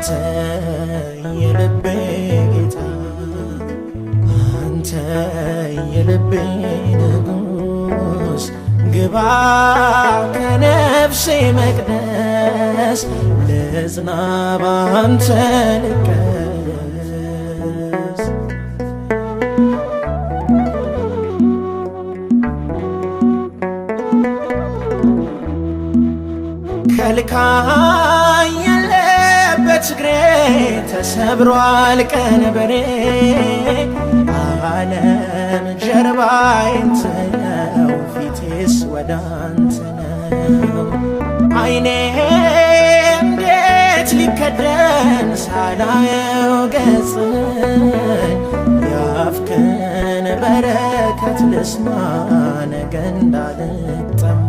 አንተ የልቤ ጌታ አንተ የልቤ ንጉስ ግባ ከነፍሴ መቅደስ ልጽና ባንተ ልቀደስ ከልካይ የለበት እግሬ ተሰብሯል ቀንበሬ ዓለም ጀርባዬን ትለው ፊቴስ ወዳንተ ነው ዓይኔ እንዴት ሊከደን ሳላየው ገጽህን ያፍክን በረከት ልስማ ነገ እንዳልጠማ